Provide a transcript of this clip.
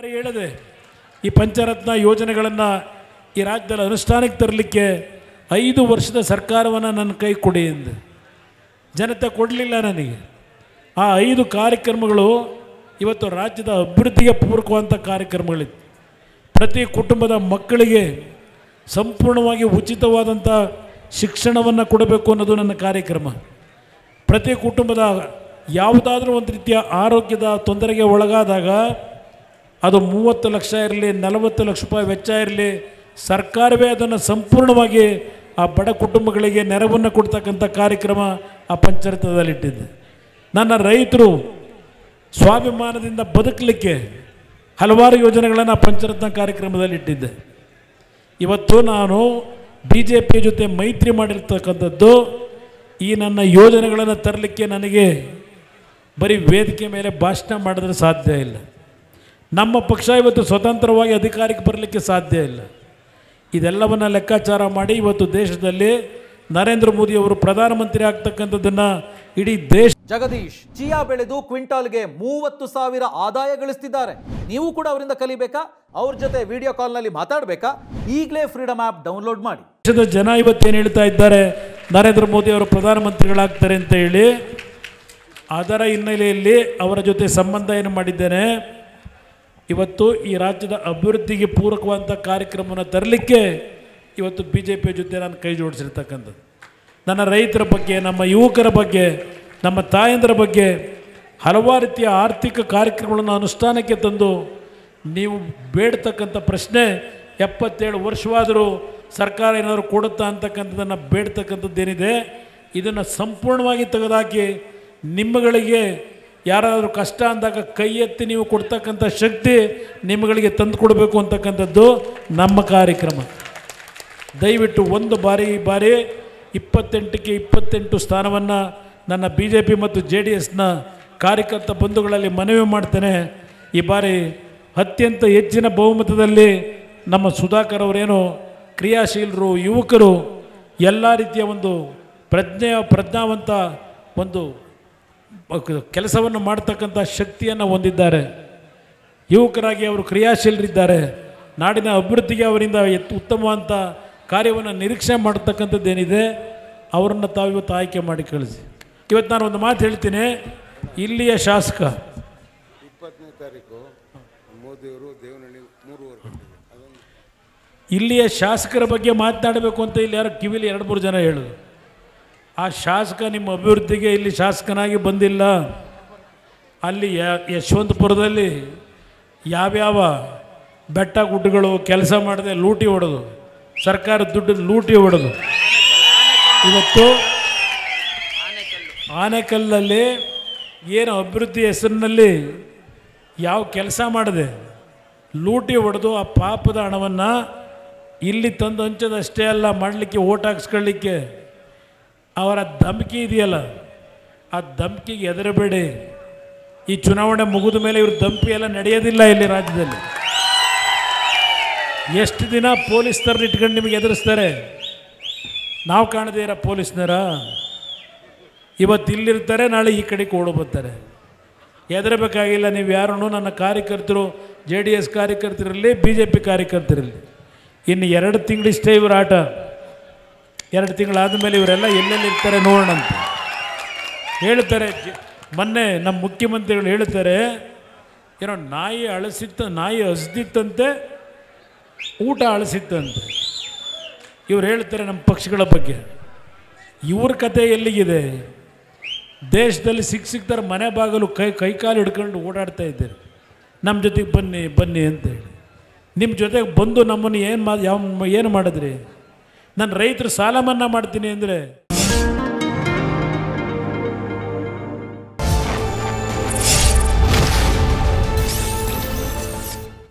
ಹೇಳಿದೆ ಈ ಪಂಚರತ್ನ ಯೋಜನೆಗಳನ್ನು ಈ ರಾಜ್ಯದಲ್ಲಿ ಅನುಷ್ಠಾನಕ್ಕೆ ತರಲಿಕ್ಕೆ 5 ವರ್ಷದ ಸರ್ಕಾರವನ್ನು ನನ್ನ ಕೈ ಕೊಡಿ ಎಂದು ಜನತೆ ಕೊಡಲಿಲ್ಲ ನನಗೆ. ಆ 5 ಕಾರ್ಯಕ್ರಮಗಳು ಇವತ್ತು ರಾಜ್ಯದ ಅಭಿವೃದ್ಧಿಗೆ ಪೂರಕವಂಥ ಕಾರ್ಯಕ್ರಮಗಳಿತ್ತು. ಪ್ರತಿ ಕುಟುಂಬದ ಮಕ್ಕಳಿಗೆ ಸಂಪೂರ್ಣವಾಗಿ ಉಚಿತವಾದಂಥ ಶಿಕ್ಷಣವನ್ನು ಕೊಡಬೇಕು ಅನ್ನೋದು ನನ್ನ ಕಾರ್ಯಕ್ರಮ. ಪ್ರತಿ ಕುಟುಂಬದ ಯಾವುದಾದ್ರೂ ಒಂದು ರೀತಿಯ ಆರೋಗ್ಯದ ತೊಂದರೆಗೆ ಒಳಗಾದಾಗ ಅದು 30 ಲಕ್ಷ ಇರಲಿ 40 ಲಕ್ಷ ರೂಪಾಯಿ ವೆಚ್ಚ ಇರಲಿ, ಸರ್ಕಾರವೇ ಅದನ್ನು ಸಂಪೂರ್ಣವಾಗಿ ಆ ಬಡ ಕುಟುಂಬಗಳಿಗೆ ನೆರವನ್ನು ಕೊಡ್ತಕ್ಕಂಥ ಕಾರ್ಯಕ್ರಮ ಆ ಪಂಚರತ್ನದಲ್ಲಿಟ್ಟಿದ್ದೆ. ನನ್ನ ರೈತರು ಸ್ವಾಭಿಮಾನದಿಂದ ಬದುಕಲಿಕ್ಕೆ ಹಲವಾರು ಯೋಜನೆಗಳನ್ನು ಆ ಪಂಚರತ್ನ ಕಾರ್ಯಕ್ರಮದಲ್ಲಿಟ್ಟಿದ್ದೆ. ಇವತ್ತು ನಾನು BJP ಜೊತೆ ಮೈತ್ರಿ ಮಾಡಿರ್ತಕ್ಕಂಥದ್ದು ಈ ನನ್ನ ಯೋಜನೆಗಳನ್ನು ತರಲಿಕ್ಕೆ ನನಗೆ ಬರೀ ವೇದಿಕೆ ಮೇಲೆ ಭಾಷಣ ಮಾಡಿದ್ರೆ ಸಾಧ್ಯ ಇಲ್ಲ. ನಮ್ಮ ಪಕ್ಷ ಇವತ್ತು ಸ್ವತಂತ್ರವಾಗಿ ಅಧಿಕಾರಕ್ಕೆ ಬರಲಿಕ್ಕೆ ಸಾಧ್ಯ ಇಲ್ಲ. ಇದೆಲ್ಲವನ್ನು ಲೆಕ್ಕಾಚಾರ ಮಾಡಿ ಇವತ್ತು ದೇಶದಲ್ಲಿ ನರೇಂದ್ರ ಮೋದಿ ಅವರು ಪ್ರಧಾನಮಂತ್ರಿ ಆಗ್ತಕ್ಕಂಥದ್ದನ್ನು ಇಡೀ ದೇಶ. ಜಗದೀಶ್ ಚಿಯಾ ಬೆಳೆದು ಕ್ವಿಂಟಾಲ್ಗೆ 30,000 ಆದಾಯ ಗಳಿಸ್ತಿದ್ದಾರೆ. ನೀವು ಕೂಡ ಅವರಿಂದ ಕಲಿಬೇಕಾ? ಅವ್ರ ಜೊತೆ ವಿಡಿಯೋ ಕಾಲ್ನಲ್ಲಿ ಮಾತಾಡಬೇಕಾ? ಈಗಲೇ ಫ್ರೀಡಮ್ ಆ್ಯಪ್ ಡೌನ್ಲೋಡ್ ಮಾಡಿ. ದೇಶದ ಜನ ಇವತ್ತೇನು ಹೇಳ್ತಾ ಇದ್ದಾರೆ, ನರೇಂದ್ರ ಮೋದಿ ಅವರು ಪ್ರಧಾನಮಂತ್ರಿಗಳಾಗ್ತಾರೆ ಅಂತ ಹೇಳಿ. ಅದರ ಹಿನ್ನೆಲೆಯಲ್ಲಿ ಅವರ ಜೊತೆ ಸಂಬಂಧ ಏನು ಮಾಡಿದ್ದೇನೆ, ಇವತ್ತು ಈ ರಾಜ್ಯದ ಅಭಿವೃದ್ಧಿಗೆ ಪೂರಕವಾದಂಥ ಕಾರ್ಯಕ್ರಮವನ್ನು ತರಲಿಕ್ಕೆ ಇವತ್ತು BJP ಜೊತೆ ನಾನು ಕೈ ಜೋಡಿಸಿರ್ತಕ್ಕಂಥದ್ದು. ನನ್ನ ರೈತರ ಬಗ್ಗೆ, ನಮ್ಮ ಯುವಕರ ಬಗ್ಗೆ, ನಮ್ಮ ತಾಯಂದರ ಬಗ್ಗೆ ಹಲವಾರು ರೀತಿಯ ಆರ್ಥಿಕ ಕಾರ್ಯಕ್ರಮಗಳನ್ನು ಅನುಷ್ಠಾನಕ್ಕೆ ತಂದು ನೀವು ಬೇಡ್ತಕ್ಕಂಥ ಪ್ರಶ್ನೆ 77 ವರ್ಷವಾದರೂ ಸರ್ಕಾರ ಏನಾದರೂ ಕೊಡುತ್ತಾ ಅಂತಕ್ಕಂಥದ್ದನ್ನು ಬೇಡ್ತಕ್ಕಂಥದ್ದೇನಿದೆ, ಇದನ್ನು ಸಂಪೂರ್ಣವಾಗಿ ತೆಗೆದುಹಾಕಿ ನಿಮ್ಮಗಳಿಗೆ ಯಾರಾದರೂ ಕಷ್ಟ ಅಂದಾಗ ಕೈ ಎತ್ತಿ ನೀವು ಕೊಡ್ತಕ್ಕಂಥ ಶಕ್ತಿ ನಿಮ್ಮಗಳಿಗೆ ತಂದು ಕೊಡಬೇಕು ಅಂತಕ್ಕಂಥದ್ದು ನಮ್ಮ ಕಾರ್ಯಕ್ರಮ. ದಯವಿಟ್ಟು ಒಂದು ಬಾರಿ ಈ ಬಾರಿ 28ಕ್ಕೆ 28 ಸ್ಥಾನವನ್ನು ನನ್ನ BJP ಮತ್ತು JDSನ ಕಾರ್ಯಕರ್ತ ಬಂಧುಗಳಲ್ಲಿ ಮನವಿ ಮಾಡ್ತೇನೆ. ಈ ಬಾರಿ ಅತ್ಯಂತ ಹೆಚ್ಚಿನ ಬಹುಮತದಲ್ಲಿ ನಮ್ಮ ಸುಧಾಕರ್ ಅವರೇನು ಕ್ರಿಯಾಶೀಲರು, ಯುವಕರು, ಎಲ್ಲ ರೀತಿಯ ಒಂದು ಪ್ರಜ್ಞಾವಂತ ಒಂದು ಕೆಲಸವನ್ನು ಮಾಡ್ತಕ್ಕಂಥ ಶಕ್ತಿಯನ್ನು ಹೊಂದಿದ್ದಾರೆ. ಯುವಕರಾಗಿ ಅವರು ಕ್ರಿಯಾಶೀಲರಿದ್ದಾರೆ. ನಾಡಿನ ಅಭಿವೃದ್ಧಿಗೆ ಅವರಿಂದ ಉತ್ತಮವಾದಂಥ ಕಾರ್ಯವನ್ನು ನಿರೀಕ್ಷೆ ಮಾಡ್ತಕ್ಕಂಥದ್ದೇನಿದೆ ಅವರನ್ನು ತಾವು ಇವತ್ತು ಆಯ್ಕೆ ಮಾಡಿ ಕಳಿಸಿ. ಇವತ್ತು ನಾನು ಒಂದು ಮಾತು ಹೇಳ್ತೀನಿ, ಇಲ್ಲಿಯ ಶಾಸಕ 20ನೇ ತಾರೀಕು ಮೋದಿಯವರು ದೇವನಹಳ್ಳಿ 3 ವರ್ಷ ಇಲ್ಲಿಯ ಶಾಸಕರ ಬಗ್ಗೆ ಮಾತನಾಡಬೇಕು ಅಂತ ಇಲ್ಲಿ ಯಾರು ಕಿವಿಲಿ 2-3 ಜನ ಹೇಳೋದು. ಆ ಶಾಸಕ ನಿಮ್ಮ ಅಭಿವೃದ್ಧಿಗೆ ಇಲ್ಲಿ ಶಾಸಕನಾಗಿ ಬಂದಿಲ್ಲ. ಅಲ್ಲಿ ಯಶವಂತಪುರದಲ್ಲಿ ಯಾವ್ಯಾವ ಬೆಟ್ಟ ಗುಡ್ಡಗಳು ಕೆಲಸ ಮಾಡದೆ ಲೂಟಿ ಹೊಡೆದು, ಸರ್ಕಾರದ ದುಡ್ಡು ಲೂಟಿ ಹೊಡೆದು, ಇವತ್ತು ಆನೆಕಲ್ಲಲ್ಲಿ ಏನು ಅಭಿವೃದ್ಧಿ ಹೆಸರಿನಲ್ಲಿ ಯಾವ ಕೆಲಸ ಮಾಡದೆ ಲೂಟಿ ಹೊಡೆದು ಆ ಪಾಪದ ಹಣವನ್ನು ಇಲ್ಲಿ ತಂದು ಹಂಚೋದಷ್ಟೇ ಅಲ್ಲ, ಮಾಡಲಿಕ್ಕೆ ಓಟ್ ಹಾಕ್ಸ್ಕೊಳ್ಳಿಕ್ಕೆ ಅವರ ಧಮಕಿ ಇದೆಯಲ್ಲ, ಆ ಧಮಕಿಗೆ ಹೆದರಬೇಡಿ. ಈ ಚುನಾವಣೆ ಮುಗಿದ ಮೇಲೆ ಇವ್ರ ಧಮಕಿ ಎಲ್ಲ ನಡೆಯೋದಿಲ್ಲ ಇಲ್ಲಿ ರಾಜ್ಯದಲ್ಲಿ. ಎಷ್ಟು ದಿನ ಪೊಲೀಸ್ನವ್ರನ್ನ ಇಟ್ಕೊಂಡು ನಿಮಗೆ ಎದುರಿಸ್ತಾರೆ? ನಾವು ಕಾಣದೇ ಇರೋ ಪೊಲೀಸ್ನರ ಇವತ್ತು ಇಲ್ಲಿರ್ತಾರೆ, ನಾಳೆ ಈ ಕಡೆಗೆ ಓಡು ಬರ್ತಾರೆ. ಹೆದರಬೇಕಾಗಿಲ್ಲ ನೀವು ಯಾರೂ. ನನ್ನ ಕಾರ್ಯಕರ್ತರು JDS ಕಾರ್ಯಕರ್ತರಿರಲಿ, BJP ಕಾರ್ಯಕರ್ತರಿರಲಿ, ಇನ್ನು 2 ತಿಂಗಳಿಷ್ಟೇ ಇವ್ರ ಆಟ. 2 ತಿಂಗಳಾದ ಮೇಲೆ ಇವರೆಲ್ಲ ಎಲ್ಲೆಲ್ಲಿ ಇರ್ತಾರೆ ನೋಡೋಣ ಅಂತ ಹೇಳ್ತಾರೆ. ಮೊನ್ನೆ ನಮ್ಮ ಮುಖ್ಯಮಂತ್ರಿಗಳು ಹೇಳ್ತಾರೆ, ಏನೋ ನಾಯಿ ಹಸಿದಿತ್ತಂತೆ, ಊಟ ಅಳಿಸಿತ್ತಂತೆ. ಇವ್ರು ಹೇಳ್ತಾರೆ ನಮ್ಮ ಪಕ್ಷಗಳ ಬಗ್ಗೆ. ಇವ್ರ ಕತೆ ಎಲ್ಲಿಗಿದೆ? ದೇಶದಲ್ಲಿ ಸಿಕ್ತಾರೆ ಮನೆ ಬಾಗಿಲು ಕೈಕಾಲು ಹಿಡ್ಕೊಂಡು ಓಡಾಡ್ತಾ ಇದ್ದಾರೆ, ನಮ್ಮ ಜೊತೆಗೆ ಬನ್ನಿ ಬನ್ನಿ ಅಂತೇಳಿ. ನಿಮ್ಮ ಜೊತೆಗೆ ಬಂದು ನಮ್ಮನ್ನು ಏನು ಮಾಡಿದ್ರಿ? ನನ್ನ ರೈತರು ಸಾಲ ಮನ್ನಾ ಮಾಡ್ತೀನಿ ಅಂದರೆ